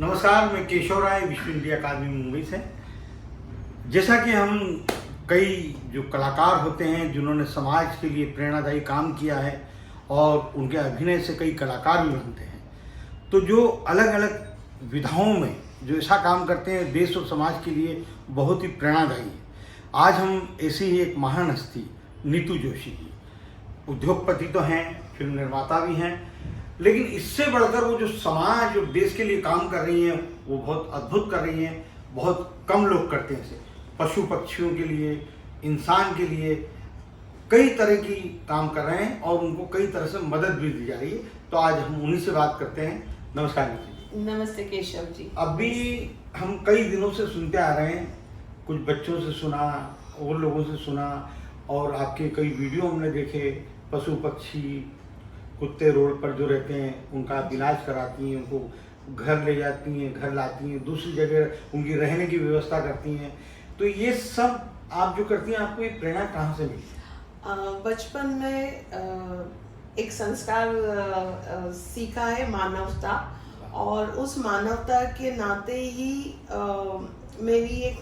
नमस्कार, मैं केशव राय विश्व इंडिया अकादमी मुंबई से। जैसा कि हम कई जो कलाकार होते हैं जिन्होंने समाज के लिए प्रेरणादायी काम किया है और उनके अभिनय से कई कलाकार भी बनते हैं, तो जो अलग अलग विधाओं में जो ऐसा काम करते हैं देश और समाज के लिए बहुत ही प्रेरणादायी है। आज हम ऐसी ही एक महान हस्ती नीतू जोशी की, उद्योगपति तो हैं, फिल्म निर्माता भी हैं, लेकिन इससे बढ़कर वो जो समाज और देश के लिए काम कर रही हैं वो बहुत अद्भुत कर रही हैं। बहुत कम लोग करते हैं इसे। पशु पक्षियों के लिए, इंसान के लिए कई तरह की काम कर रहे हैं और उनको कई तरह से मदद भी दी जा रही है। तो आज हम उन्हीं से बात करते हैं। नमस्कार नीतू जी। नमस्ते केशव जी। अभी हम कई दिनों से सुनते आ रहे हैं, कुछ बच्चों से सुना और लोगों से सुना, और आपके कई वीडियो हमने देखे। पशु पक्षी, कुत्ते रोड पर जो रहते हैं उनका आप इलाज कराती हैं, उनको घर ले जाती हैं, घर लाती हैं, दूसरी जगह उनकी रहने की व्यवस्था करती हैं। तो ये सब आप जो करती हैं, आपको ये प्रेरणा कहाँ से मिली? बचपन में एक संस्कार सीखा है, मानवता, और उस मानवता के नाते ही मेरी एक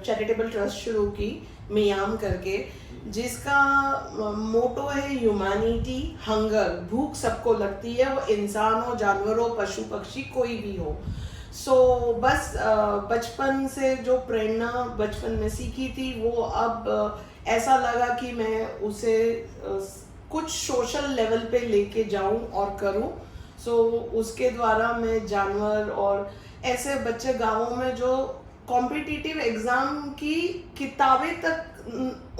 चैरिटेबल ट्रस्ट शुरू की, मियाम करके, जिसका मोटो है ह्यूमैनिटी हंगर। भूख सबको लगती है, वो इंसान हो, जानवर हो, पशु पक्षी, कोई भी हो। बस बचपन से जो प्रेरणा बचपन में सीखी थी वो अब ऐसा लगा कि मैं उसे कुछ सोशल लेवल पे लेके जाऊं और करूं। उसके द्वारा मैं जानवर और ऐसे बच्चे गांवों में जो कॉम्पिटिटिव एग्जाम की किताबें तक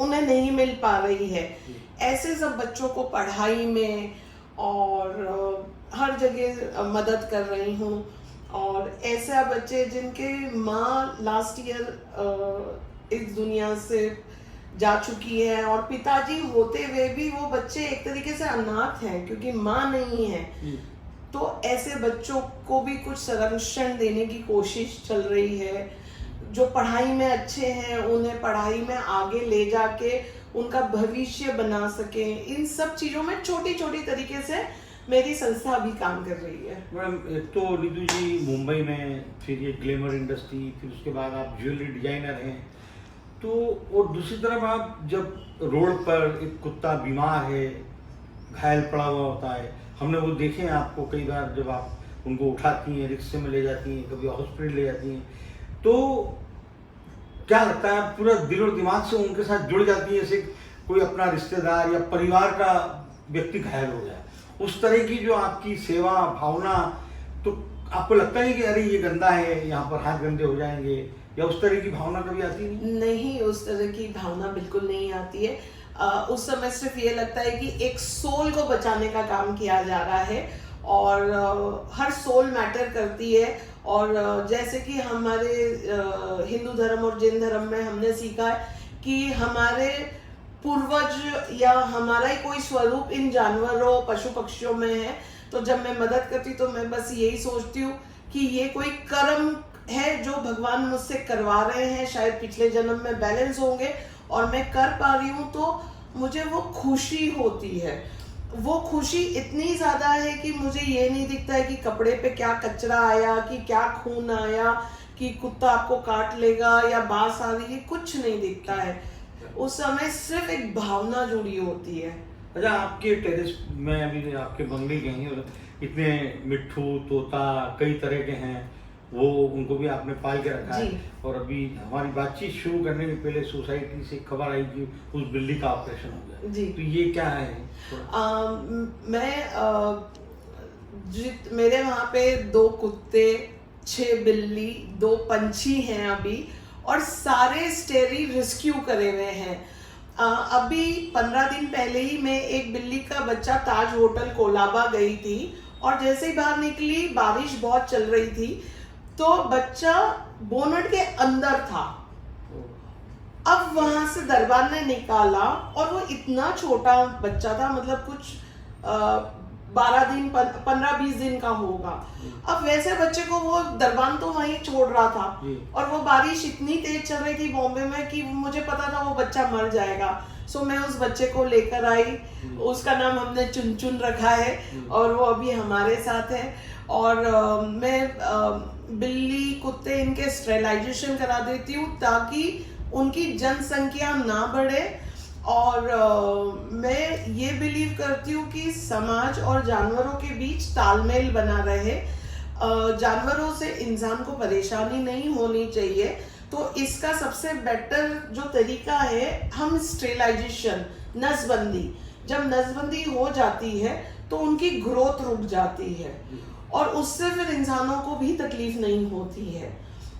उन्हें नहीं मिल पा रही है, ऐसे सब बच्चों को पढ़ाई में और हर जगह मदद कर रही हूँ। और ऐसे बच्चे जिनके माँ लास्ट ईयर इस दुनिया से जा चुकी है और पिताजी होते हुए भी वो बच्चे एक तरीके से अनाथ हैं क्योंकि माँ नहीं है। तो ऐसे बच्चों को भी कुछ संरक्षण देने की कोशिश चल रही है। जो पढ़ाई में अच्छे हैं उन्हें पढ़ाई में आगे ले जाके उनका भविष्य बना सके। इन सब चीज़ों में छोटी छोटी तरीके से मेरी संस्था भी काम कर रही है। मैडम, एक तो नीतू जी मुंबई में, फिर ये ग्लैमर इंडस्ट्री, फिर उसके बाद आप ज्वेलरी डिजाइनर हैं, तो और दूसरी तरफ आप जब रोड पर एक कुत्ता बीमार है, घायल पड़ा हुआ होता है, हमने वो देखे हैं आपको कई बार, जब आप उनको उठाती हैं, रिक्शे में ले जाती हैं, कभी हॉस्पिटल ले जाती हैं, तो क्या लगता है पूरा दिल और दिमाग से उनके साथ जुड़ जाती है, जैसे कोई अपना रिश्तेदार या परिवार का व्यक्ति घायल हो गया, उस तरह की जो आपकी सेवा भावना, तो आपको लगता है कि अरे ये गंदा है, यहाँ पर हाथ गंदे हो जाएंगे, या उस तरह की भावना कभी आती नहीं, उस तरह की भावना बिल्कुल नहीं आती है। उस समय सिर्फ ये लगता है कि एक सोल को बचाने का काम किया जा रहा है और हर सोल मैटर करती है। और जैसे कि हमारे हिंदू धर्म और जैन धर्म में हमने सीखा है कि हमारे पूर्वज या हमारा ही कोई स्वरूप इन जानवरों, पशु पक्षियों में है। तो जब मैं मदद करती तो मैं बस यही सोचती हूँ कि ये कोई कर्म है जो भगवान मुझसे करवा रहे हैं, शायद पिछले जन्म में बैलेंस होंगे और मैं कर पा रही हूँ, तो मुझे वो खुशी होती है। वो खुशी इतनी ज़्यादा है कि मुझे ये नहीं दिखता है कि कपड़े पे क्या कचरा आया, कि क्या खून आया, कि कुत्ता आपको काट लेगा या बास आ रही है, कुछ नहीं दिखता है। उस समय सिर्फ एक भावना जुड़ी होती है। अच्छा, आपके टेरेस में अभी आपके बंगले गए हैं, इतने मिट्ठू, तोता, कई तरह के हैं, वो उनको भी आपने पाल के रखा है। और अभी हमारी बातचीत शुरू करने के पहले सोसाइटी से खबर आई कि उस बिल्ली का ऑपरेशन हो गया जी। तो ये क्या है? मेरे वहाँ पे 2 कुत्ते, 6 बिल्ली, 2 पंछी हैं अभी, और सारे स्टेरी रेस्क्यू करे हुए हैं। अभी 15 दिन पहले ही मैं एक बिल्ली का बच्चा ताज होटल कोलाबा गई थी और जैसे ही बाहर निकली बारिश बहुत चल रही थी, तो बच्चा बोनट के अंदर था। अब वहां से दरबार ने निकाला और वो इतना छोटा बच्चा था, मतलब कुछ 15-20 दिन का होगा। अब वैसे बच्चे को वो दरबान तो वहीं छोड़ रहा था और वो बारिश इतनी तेज चल रही थी बॉम्बे में कि मुझे पता था वो बच्चा मर जाएगा। मैं उस बच्चे को लेकर आई, उसका नाम हमने चुन चुन रखा है और वो अभी हमारे साथ है। और मैं बिल्ली कुत्ते इनके स्टेरिलाइजेशन करा देती हूँ ताकि उनकी जनसंख्या ना बढ़े। और मैं ये बिलीव करती हूँ कि समाज और जानवरों के बीच तालमेल बना रहे। जानवरों से इंसान को परेशानी नहीं होनी चाहिए, तो इसका सबसे बेटर जो तरीका है, हम स्टेरिलाइजेशन, नसबंदी, जब नसबंदी हो जाती है तो उनकी ग्रोथ रुक जाती है और उससे फिर इंसानों को भी तकलीफ नहीं होती है।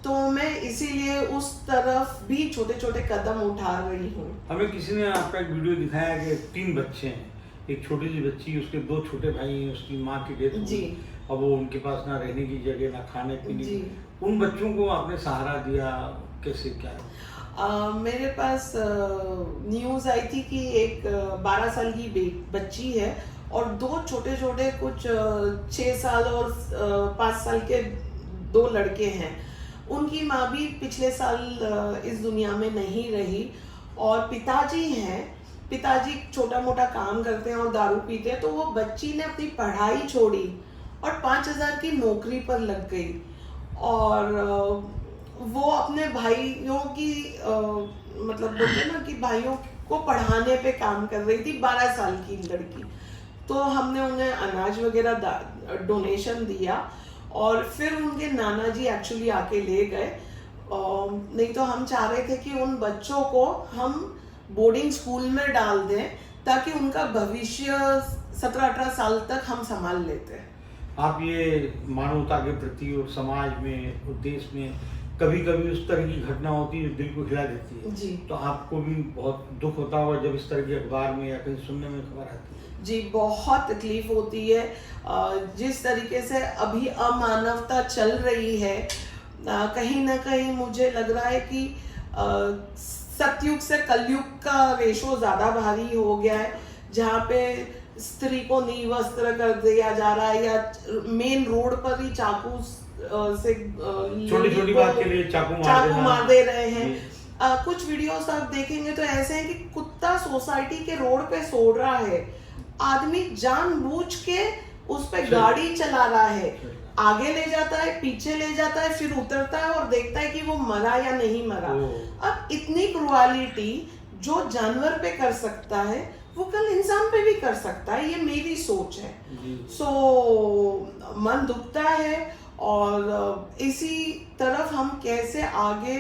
तो मैं इसीलिए उस तरफ भी छोटे छोटे कदम उठा रही हूँ। हमें किसी ने आपका एक वीडियो दिखाया कि 3 बच्चे हैं, एक छोटी सी बच्ची, उसके 2 छोटे भाई हैं, उसकी माँ की डेथ हो गई, अब वो उनके पास ना रहने की जगह ना खाने पीने की, उन बच्चों को आपने सहारा दिया कैसे, क्या? मेरे पास न्यूज़ आई थी कि एक 12 साल की बच्ची है और 2 छोटे छोटे कुछ 6 साल और 5 साल के 2 लड़के हैं। उनकी माँ भी पिछले साल इस दुनिया में नहीं रही और पिताजी हैं, पिताजी छोटा मोटा काम करते हैं और दारू पीते हैं, तो वो बच्ची ने अपनी पढ़ाई छोड़ी और 5,000 की नौकरी पर लग गई और वो अपने भाइयों की मतलब बोलते हैं ना कि भाइयों को पढ़ाने पे काम कर रही थी, 12 साल की लड़की। तो हमने उन्हें अनाज वगैरह डोनेशन दिया और फिर उनके नाना जी एक्चुअली आके ले गए। नहीं तो हम चाह रहे थे कि उन बच्चों को हम बोर्डिंग स्कूल में डाल दें ताकि उनका भविष्य 17-18 साल तक हम संभाल लेते। आप ये मानवता के प्रति और समाज में और देश में कभी कभी उस तरह की घटना होती है जो दिल को हिला देती है जी, तो आपको भी बहुत दुख होता होगा जब इस तरह की अखबार में या कहीं सुनने में खबर आती है? जी, बहुत तकलीफ होती है। जिस तरीके से अभी अमानवता चल रही है, कहीं ना कहीं मुझे लग रहा है कि सतयुग से कलयुग का रेशो ज्यादा भारी हो गया है, जहाँ पे स्त्री को निर्वस्त्र कर दिया जा रहा है या मेन रोड पर ही चाकू से छोटी छोटी बात के लिए चाकू मार दे रहे हैं। कुछ वीडियोस आप देखेंगे तो ऐसे हैं कि कुत्ता सोसाइटी के रोड पे सो रहा है, आदमी जानबूझ के उस पे गाड़ी चला रहा है, आगे ले जाता है, पीछे ले जाता है, फिर उतरता है और देखता है कि वो मरा या नहीं मरा। अब इतनी क्रुएलिटी जो जानवर पे कर सकता है वो कल इंसान पे भी कर सकता है, ये मेरी सोच है। सो मन दुखता है और इसी तरफ हम कैसे आगे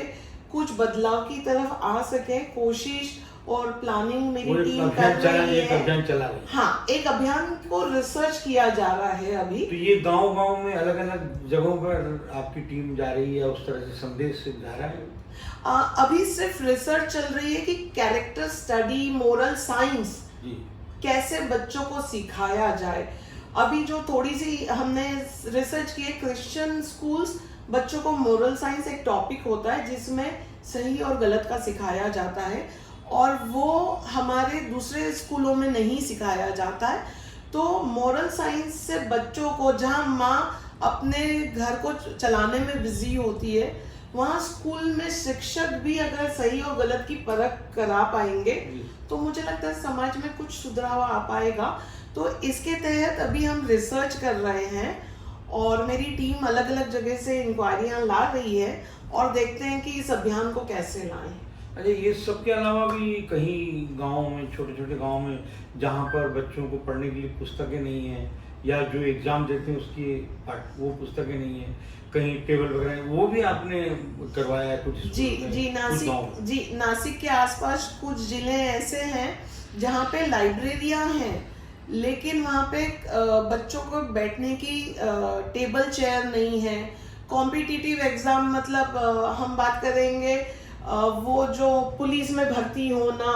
कुछ बदलाव की तरफ आ सके, कोशिश और प्लानिंग मेरी टीम कर रही है। हाँ, एक अभियान को रिसर्च किया जा रहा है अभी। तो ये गांव-गांव में अलग-अलग जगहों पर आपकी टीम जा रही है, उस तरह से संदेश जा रहा है? अभी सिर्फ रिसर्च चल रही है कि कैरेक्टर स्टडी, मोरल साइंस कैसे बच्चों को सिखाया जाए। अभी जो थोड़ी सी हमने रिसर्च की है, क्रिश्चियन स्कूल्स बच्चों को मोरल साइंस एक टॉपिक होता है जिसमें सही और गलत का सिखाया जाता है और वो हमारे दूसरे स्कूलों में नहीं सिखाया जाता है। तो मोरल साइंस से बच्चों को, जहाँ माँ अपने घर को चलाने में बिजी होती है, वहाँ स्कूल में शिक्षक भी अगर सही और गलत की परख करा पाएंगे तो मुझे लगता है समाज में कुछ सुधार आ पाएगा। तो इसके तहत अभी हम रिसर्च कर रहे हैं और मेरी टीम अलग अलग जगह से इंक्वायरियां ला रही है और देखते हैं कि इस अभियान को कैसे लाएं। अच्छा, ये सब के अलावा भी कहीं गाँव में, छोटे छोटे गाँव में, जहाँ पर बच्चों को पढ़ने के लिए पुस्तकें नहीं है या जो एग्जाम देते हैं उसकी वो पुस्तकें नहीं है, कहीं टेबल वगैरह, वो भी आपने करवाया है कुछ? जी, नासिक के आसपास कुछ जिले ऐसे हैं जहाँ पे लाइब्रेरियां हैं लेकिन वहाँ पे बच्चों को बैठने की टेबल चेयर नहीं है। कॉम्पिटिटिव एग्जाम मतलब हम बात करेंगे वो जो पुलिस में भर्ती होना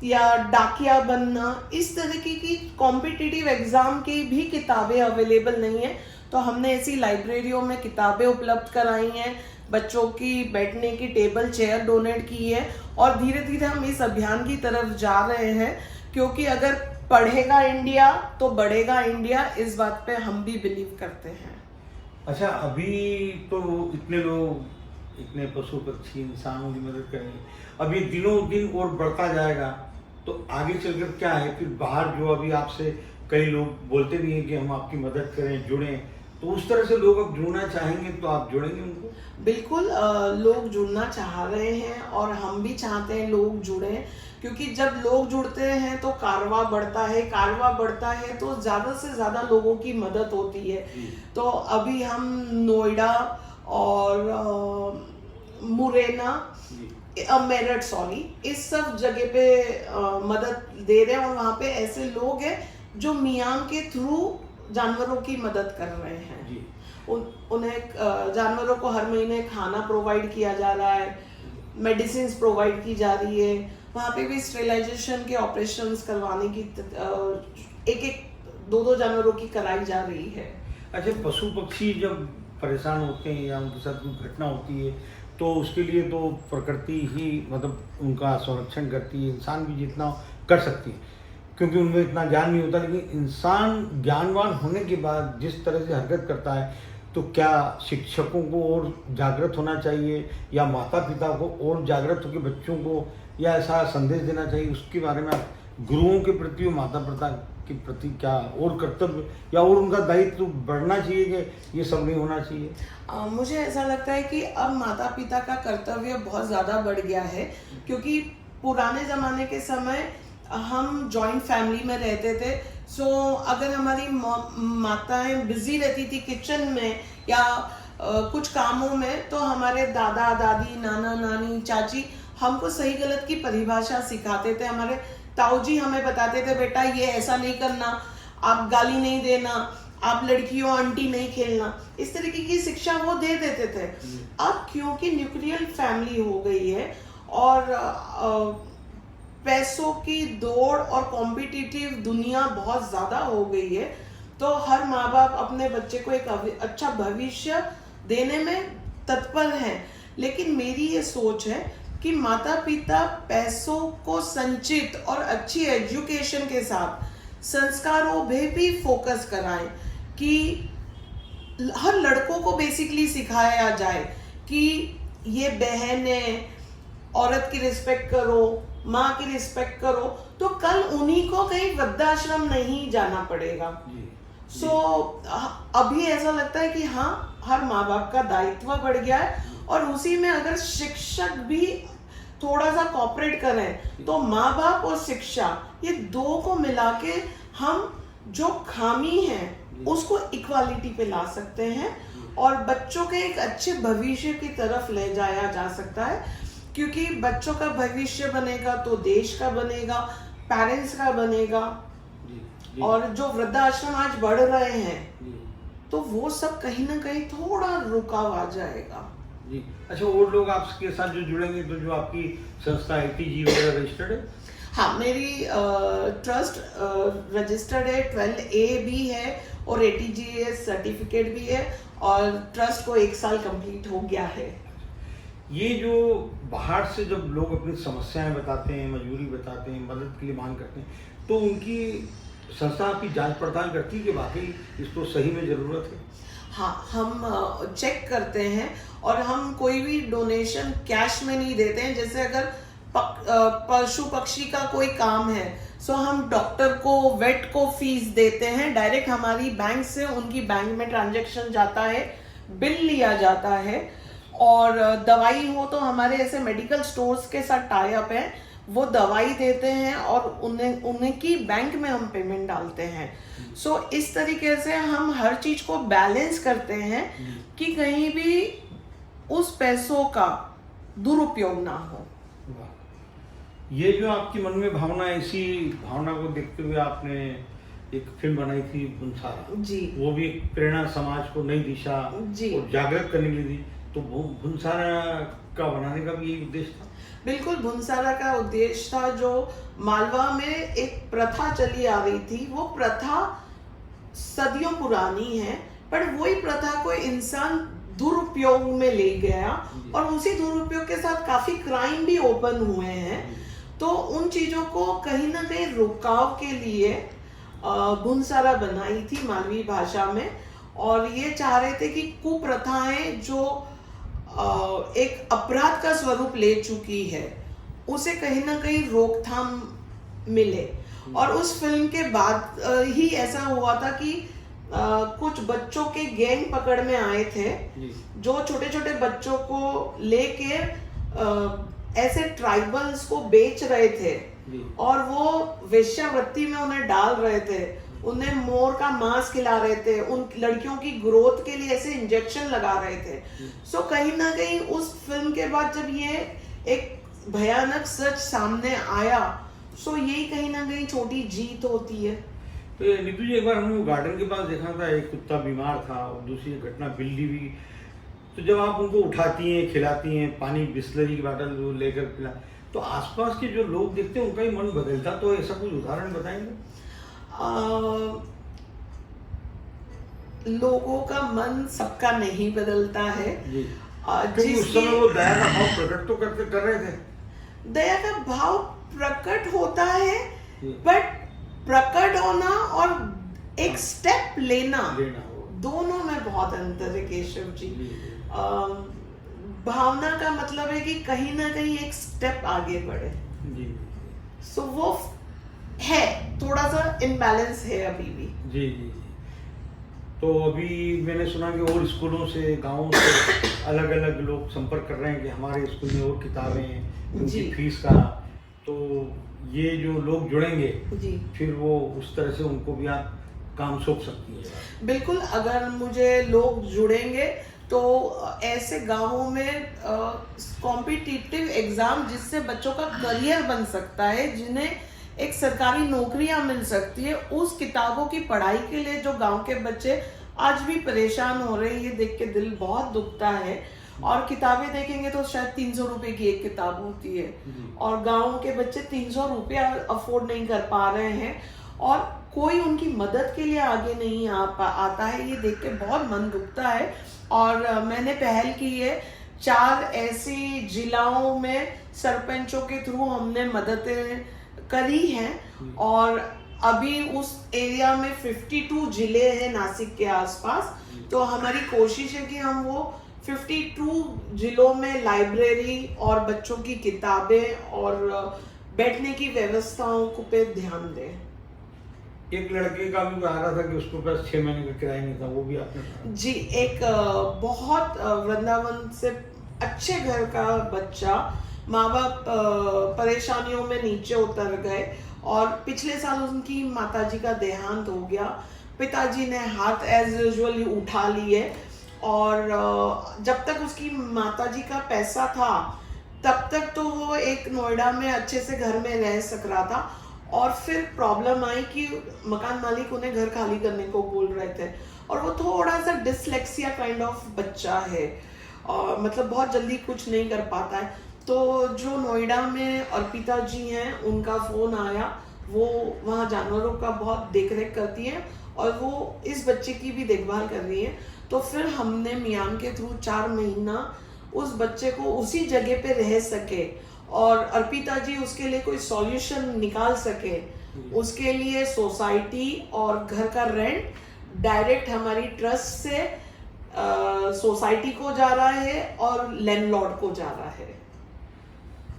या डाकिया बनना, इस तरीके की कॉम्पिटिटिव एग्जाम की भी किताबें अवेलेबल नहीं है। तो हमने ऐसी लाइब्रेरियों में किताबें उपलब्ध कराई हैं, बच्चों की बैठने की टेबल चेयर डोनेट की है और धीरे धीरे हम इस अभियान की तरफ जा रहे हैं क्योंकि अगर पढ़ेगा इंडिया तो बढ़ेगा इंडिया, इस बात पे हम भी बिलीव करते हैं। अच्छा, अभी तो इतने लोग, इतने पशु पक्षी इंसानों की मदद करेंगे, अब ये दिनों दिन और बढ़ता जाएगा तो आगे चलकर क्या है? फिर बाहर जो अभी आपसे कई लोग बोलते भी हैं कि हम आपकी मदद करें, जुड़ें, तो उस तरह से लोग अब जुड़ना चाहेंगे तो आप जोड़ेंगे उनको? बिल्कुल, लोग जुड़ना चाह रहे हैं और हम भी चाहते हैं लोग जुड़ें, क्योंकि जब लोग जुड़ते हैं तो कारवां बढ़ता है, कारवां बढ़ता है तो ज़्यादा से ज़्यादा लोगों की मदद होती है। तो अभी हम नोएडा और मुरैना, मेरठ, सॉरी, इस सब जगह पे मदद दे रहे हैं और वहाँ पे ऐसे लोग हैं जो मियाम के थ्रू जानवरों की मदद कर रहे हैं। जी। उन्हें जानवरों को हर महीने खाना प्रोवाइड किया जा रहा है, मेडिसिन प्रोवाइड की जा रही है, वहाँ पे भी स्टेरिलाइजेशन के ऑपरेशंस करवाने की एक एक दो दो जानवरों की कराई जा रही है। अच्छा, पशु पक्षी जब परेशान होते हैं या उनके साथ कोई घटना होती है तो उसके लिए तो प्रकृति ही मतलब उनका संरक्षण करती है, इंसान भी जितना कर सकती है क्योंकि उनमें इतना ज्ञान नहीं होता। लेकिन इंसान ज्ञानवान होने के बाद जिस तरह से हरकत करता है तो क्या शिक्षकों को और जागृत होना चाहिए या माता पिता को और जागृत होकर बच्चों को या ऐसा संदेश देना चाहिए, उसके बारे में आप गुरुओं के प्रति और माता पिता के प्रति क्या और कर्तव्य या और उनका दायित्व बढ़ना चाहिए कि ये सब नहीं होना चाहिए? मुझे ऐसा लगता है कि अब माता पिता का कर्तव्य बहुत ज़्यादा बढ़ गया है, क्योंकि पुराने ज़माने के समय हम जॉइंट फैमिली में रहते थे। सो अगर हमारी माताएं बिजी रहती थी किचन में या कुछ कामों में, तो हमारे दादा दादी, नाना नानी, चाची हमको सही गलत की परिभाषा सिखाते थे। हमारे ताऊ जी हमें बताते थे, बेटा ये ऐसा नहीं करना, आप गाली नहीं देना, आप लड़कियों आंटी नहीं खेलना, इस तरीके की शिक्षा वो दे देते थे। अब क्योंकि न्यूक्लियर फैमिली हो गई है और पैसों की दौड़ और कॉम्पिटिटिव दुनिया बहुत ज़्यादा हो गई है, तो हर माँ बाप अपने बच्चे को एक अच्छा भविष्य देने में तत्पर हैं। लेकिन मेरी ये सोच है कि माता पिता पैसों को संचित और अच्छी एजुकेशन के साथ संस्कारों में भी फोकस कराएं, कि हर लड़कों को बेसिकली सिखाया जाए कि ये बहन है, औरत की रिस्पेक्ट करो, माँ की रिस्पेक्ट करो, तो कल उन्हीं को कहीं वृद्धाश्रम नहीं जाना पड़ेगा। सो अभी ऐसा लगता है कि हाँ, हर माँ बाप का दायित्व बढ़ गया है और उसी में अगर शिक्षक भी थोड़ा सा कॉपरेट करें तो माँ बाप और शिक्षा ये दो को मिला के हम जो खामी है उसको इक्वालिटी पे ला सकते हैं और बच्चों के एक अच्छे भविष्य की तरफ ले जाया जा सकता है, क्योंकि बच्चों का भविष्य बनेगा तो देश का बनेगा, पेरेंट्स का बनेगा। और जो वृद्धाश्रम आज बढ़ रहे हैं तो वो सब कहीं ना कहीं थोड़ा रुकाव आ जाएगा। जी। अच्छा, और लोग आपके साथ जो जुड़ेंगे तो जो आपकी संस्था ATG वगैरह रजिस्टर्ड है? हाँ, मेरी ट्रस्ट रजिस्टर्ड है, 12A भी है और ATGS सर्टिफिकेट भी है और ट्रस्ट को 1 साल कंप्लीट हो गया है। ये जो बाहर से जब लोग अपनी समस्याएं बताते हैं, मजबूरी बताते हैं, मदद के लिए मांग करते हैं, तो उनकी संस्था आपकी जांच पड़ताल करती है कि वाकई इसको सही में ज़रूरत है? हाँ, हम चेक करते हैं और हम कोई भी डोनेशन कैश में नहीं देते हैं। जैसे अगर पशु पक्षी का कोई काम है सो हम डॉक्टर को, वेट को फीस देते हैं, डायरेक्ट हमारी बैंक से उनकी बैंक में ट्रांजैक्शन जाता है, बिल लिया जाता है। और दवाई हो तो हमारे ऐसे मेडिकल स्टोर्स के साथ टाई अप है, वो दवाई देते हैं और उनकी बैंक में हम पेमेंट डालते हैं। सो इस तरीके से हम हर चीज को बैलेंस करते हैं कि कहीं भी उस पैसों का दुरुपयोग ना हो। ये जो आपकी मन में भावना है, इसी भावना को देखते हुए आपने एक फिल्म बनाई थी भुनसारा जी। वो भी एक प्रेरणा, समाज को नई दिशा जी। और जागृत करने के लिए दी। तो भुनसारा का बनाने का भी यही उद्देश्य था? बिल्कुल, भुनसारा का उद्देश्य था जो मालवा में एक प्रथा चली आ रही थी, वो प्रथा सदियों पुरानी है, पर वही प्रथा को इंसान दुरुपयोग में ले गया और उसी दुरुपयोग के साथ काफी क्राइम भी ओपन हुए हैं। तो उन चीजों को कहीं ना कहीं रुकाव के लिए भुनसारा बनाई थी मालवी भाषा में, और ये चाह रहे थे कि कुप्रथाएं जो एक अपराध का स्वरूप ले चुकी है उसे कहीं ना कहीं रोकथाम मिले। और उस फिल्म के बाद ही ऐसा हुआ था कि कुछ बच्चों के गैंग पकड़ में आए थे जो छोटे छोटे बच्चों को लेके ऐसे ट्राइबल्स को बेच रहे थे और वो वेश्यावृत्ति में उन्हें डाल रहे थे, उन्हें मोर का मांस खिला रहे थे, उन लड़कियों की ग्रोथ के लिए ऐसे इंजेक्शन लगा रहे थे। सो कहीं ना कहीं उस फिल्म के बाद जब ये एक भयानक सच सामने आया, सो यही कहीं ना कहीं छोटी जीत होती है। तो नीतू जी, एक बार हमने गार्डन के पास देखा था, एक कुत्ता बीमार था और दूसरी घटना बिल्ली भी। तो जब आप उनको उठाती हैं, खिलाती हैं, पानी बिस्लरी की बोतल लेकर पिला, तो आसपास के जो लोग देखते हैं उनका ही मन बदलता, तो ऐसा कुछ उदाहरण बताएंगे? लोगों का मन सबका नहीं बदलता है जी। उस समय वो दया का भाव प्रकट तो कर रहे थे। दया का भाव प्रकट होता है, बट प्रकट होना और एक स्टेप लेना दोनों में बहुत अंतर है केशव जी। भावना का मतलब है कि कहीं ना कहीं एक स्टेप आगे बढ़े। सो वो है, थोड़ा सा इम्बैलेंस है अभी भी। जी जी। तो अभी मैंने सुना कि और स्कूलों से, गांवों से अलग अलग लोग संपर्क कर रहे हैं कि हमारे स्कूल में और किताबें हैं, उनकी फीस का। तो ये जो लोग जुड़ेंगे जी, फिर वो उस तरह से उनको भी आप काम सौंप सकती है। बिल्कुल, अगर मुझे लोग जुड़ेंगे तो ऐसे गांवों में कॉम्पिटिटिव एग्जाम जिससे बच्चों का करियर बन सकता है, जिन्हें एक सरकारी नौकरियां मिल सकती है, उस किताबों की पढ़ाई के लिए जो गांव के बच्चे आज भी परेशान हो रहे हैं, ये देख के दिल बहुत दुखता है। और किताबें देखेंगे तो शायद 300 रुपए की एक किताब होती है और गांव के बच्चे 300 रुपया अफोर्ड नहीं कर पा रहे हैं और कोई उनकी मदद के लिए आगे नहीं आता है। ये देख के बहुत मन दुखता है। और मैंने पहल की है, 4 ऐसी जिलाओं में सरपंचों के थ्रू हमने मददें करी हैं और अभी उस एरिया में 52 जिले हैं नासिक के आसपास। तो हमारी कोशिश है कि हम वो 52 जिलों में लाइब्रेरी और बच्चों की किताबें और बैठने की व्यवस्थाओं को पे ध्यान दें। एक लड़के का भी आ रहा था कि उसको पास 6 महीने का किराया नहीं था, वो भी आपने? जी, एक बहुत वृंदावन से अच्छे घर का बच्चा, माँ बाप परेशानियों में नीचे उतर गए और पिछले साल उनकी माताजी का देहांत हो गया। पिताजी ने हाथ एज यूजुअल उठा लिए और जब तक उसकी माताजी का पैसा था तब तक तो वो एक नोएडा में अच्छे से घर में रह सक रहा था। और फिर प्रॉब्लम आई कि मकान मालिक उन्हें घर खाली करने को बोल रहे थे और वो थोड़ा सा डिसलेक्सिया काइंड ऑफ बच्चा है और मतलब बहुत जल्दी कुछ नहीं कर पाता है। तो जो नोएडा में अर्पिता जी हैं, उनका फोन आया, वो वहाँ जानवरों का बहुत देखरेख करती हैं और वो इस बच्चे की भी देखभाल कर रही है। तो फिर हमने मियान के थ्रू 4 महीना उस बच्चे को उसी जगह पे रह सके और अर्पिता जी उसके लिए कोई सॉल्यूशन निकाल सके, उसके लिए सोसाइटी और घर का रेंट डायरेक्ट हमारी ट्रस्ट से सोसाइटी को जा रहा है और लैंडलॉर्ड को जा रहा है।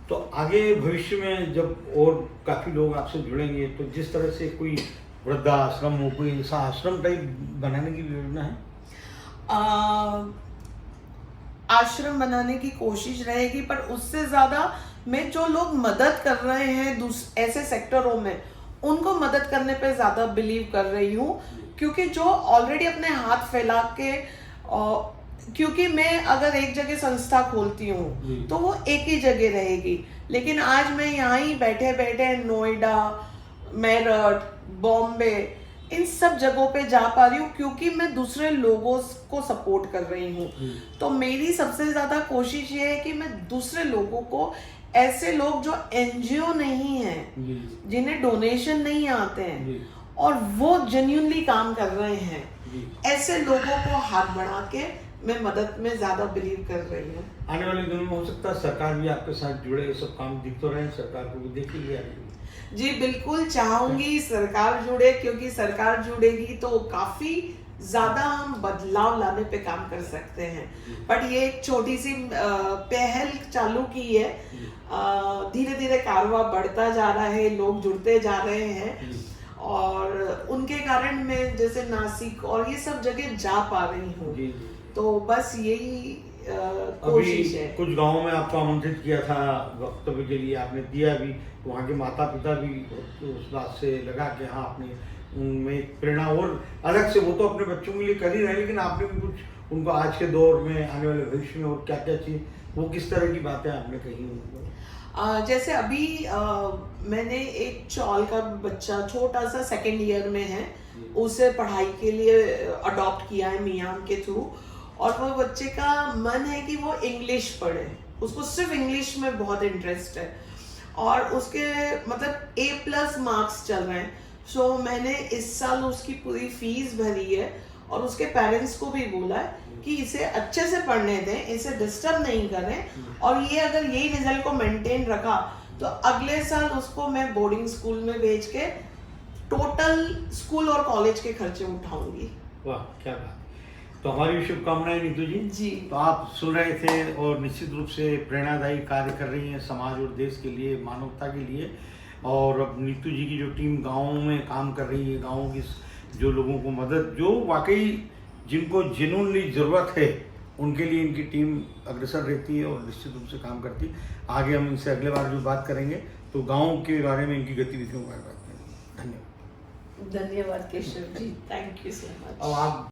तो आगे भविष्य में जब और काफी लोग आपसे जुड़ेंगे तो जिस तरह से कोई वृद्धाश्रम हो, कोई ऐसा आश्रम टाइप बनाने की योजना है? आश्रम बनाने की कोशिश रहेगी, पर उससे ज्यादा मैं जो लोग मदद कर रहे हैं ऐसे सेक्टरों में, उनको मदद करने पे ज्यादा बिलीव कर रही हूँ। क्योंकि जो ऑलरेडी अपने हाथ फैला के क्योंकि मैं अगर एक जगह संस्था खोलती हूँ तो वो एक ही जगह रहेगी, लेकिन आज मैं यहाँ ही बैठे बैठे नोएडा, मेरठ, बॉम्बे, इन सब जगहों पे जा पा रही हूँ क्योंकि मैं दूसरे लोगों को सपोर्ट कर रही हूँ। तो मेरी सबसे ज्यादा कोशिश ये है कि मैं दूसरे लोगों को, ऐसे लोग जो एनजीओ नहीं है, जिन्हें डोनेशन नहीं आते हैं और वो जेन्युइनली काम कर रहे हैं, ऐसे लोगों को हाथ बढ़ा के मैं मदद में ज्यादा बिलीव कर रही हूँ। आने वाले दिनों में हो सकता है सरकार भी आपके साथ जुड़े, ये सब काम दिख तो रहे हैं, सरकार को भी देखेंगे? जी बिल्कुल चाहूंगी सरकार जुड़े, क्योंकि सरकार जुड़ेगी तो काफी ज्यादा हम बदलाव लाने पे काम कर सकते हैं। बट ये एक छोटी सी पहल चालू की है, धीरे धीरे कारवां बढ़ता जा रहा है, लोग जुड़ते जा रहे हैं और उनके कारण मैं जैसे नासिक और ये सब जगह जा पा रही हूँ। जी जी। तो बस यही अभी कोशिश है। कुछ गांवों में आपको आमंत्रित किया था वक्तव्य के लिए, आपने दिया भी, तो वहाँ के माता पिता भी उस बात से लगा कि हाँ आपने उनमें एक प्रेरणा और अलग से, वो तो अपने बच्चों के लिए कर ही रहे हैं, लेकिन आपने भी कुछ उनको आज के दौर में, आने वाले भविष्य में और क्या क्या चीज़, वो किस तरह की बातें आपने कही उनको? जैसे अभी मैंने एक चौल का बच्चा छोटा सा 2nd ईयर में है, उसे पढ़ाई के लिए अडॉप्ट किया है मियाम के थ्रू, और वो बच्चे का मन है कि वो इंग्लिश पढ़े, उसको सिर्फ इंग्लिश में बहुत इंटरेस्ट है और उसके मतलब A+ मार्क्स चल रहे हैं। सो मैंने इस साल उसकी पूरी फीस भरी है और उसके पेरेंट्स को भी बोला है कि इसे अच्छे से पढ़ने दें, इसे डिस्टर्ब नहीं करें, और ये अगर यही रिजल्ट को मेंटेन रखा तो अगले साल उसको मैं बोर्डिंग स्कूल में भेज के टोटल स्कूल और कॉलेज के खर्चे उठाऊंगी। वाह क्या बात। तो हमारी शुभकामनाएं नीतू जी। जी। तो आप सुन रहे थे और निश्चित रूप से प्रेरणादायी कार्य कर रही हैं समाज और देश के लिए, मानवता के लिए। और अब नीतू जी की जो टीम गाँवों में काम कर रही है, गाँवों की जो लोगों को मदद, जो वाकई जिनको जेन्युइनली ज़रूरत है, उनके लिए इनकी टीम अग्रसर रहती है और निश्चित रूप से काम करती है। आगे हम इनसे अगले बार जो बात करेंगे तो गाँव के बारे में, इनकी गतिविधियों के बारे में बात करेंगे। धन्यवाद। धन्यवाद Keshav ji, thank you so much. अब आप